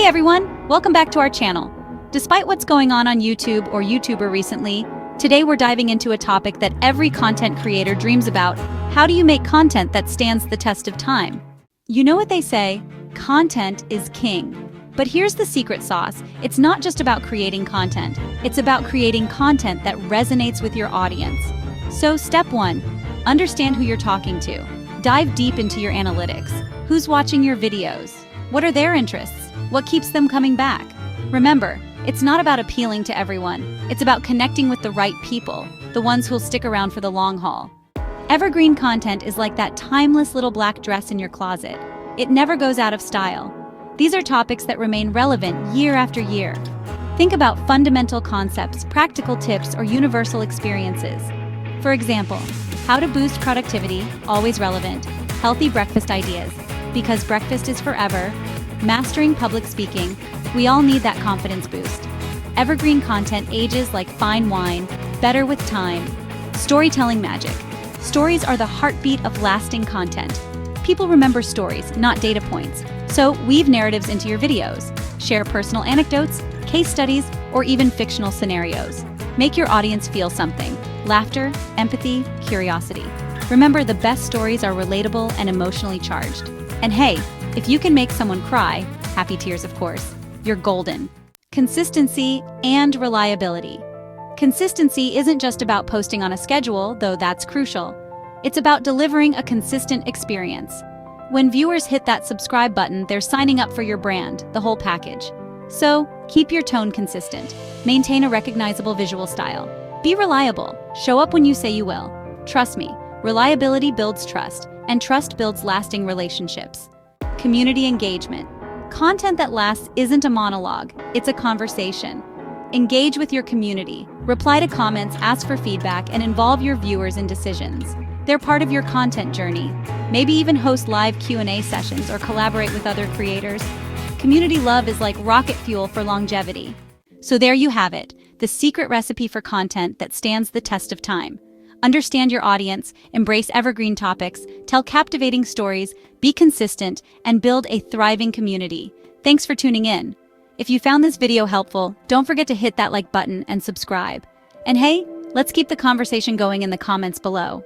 Hey everyone, welcome back to our channel. Despite what's going on YouTube or YouTuber recently, today we're diving into a topic that every content creator dreams about. How do you make content that stands the test of time? You know what they say, content is king. But here's the secret sauce. It's not just about creating content. It's about creating content that resonates with your audience. So step 1, understand who you're talking to. Dive deep into your analytics. Who's watching your videos? What are their interests? What keeps them coming back? Remember, it's not about appealing to everyone. It's about connecting with the right people, the ones who'll stick around for the long haul. Evergreen content is like that timeless little black dress in your closet. It never goes out of style. These are topics that remain relevant year after year. Think about fundamental concepts, practical tips, or universal experiences. For example, how to boost productivity, always relevant. Healthy breakfast ideas, because breakfast is forever. Mastering public speaking, we all need that confidence boost. Evergreen content ages like fine wine, better with time. Storytelling magic. Stories are the heartbeat of lasting content. People remember stories, not data points. So weave narratives into your videos. Share personal anecdotes, case studies, or even fictional scenarios. Make your audience feel something. Laughter, empathy, curiosity. Remember, the best stories are relatable and emotionally charged. And hey, if you can make someone cry, happy tears of course, you're golden. Consistency and reliability. Consistency isn't just about posting on a schedule, though that's crucial. It's about delivering a consistent experience. When viewers hit that subscribe button, they're signing up for your brand, the whole package. So, keep your tone consistent. Maintain a recognizable visual style. Be reliable. Show up when you say you will. Trust me, reliability builds trust, and trust builds lasting relationships. Community engagement. Content that lasts isn't a monologue, it's a conversation. Engage with your community. Reply to comments, ask for feedback, and involve your viewers in decisions. They're part of your content journey. Maybe even host live Q&A sessions or collaborate with other creators. Community love is like rocket fuel for longevity. So there you have it, the secret recipe for content that stands the test of time. Understand your audience, embrace evergreen topics, tell captivating stories, be consistent, and build a thriving community. Thanks for tuning in. If you found this video helpful, don't forget to hit that like button and subscribe. And hey, let's keep the conversation going in the comments below.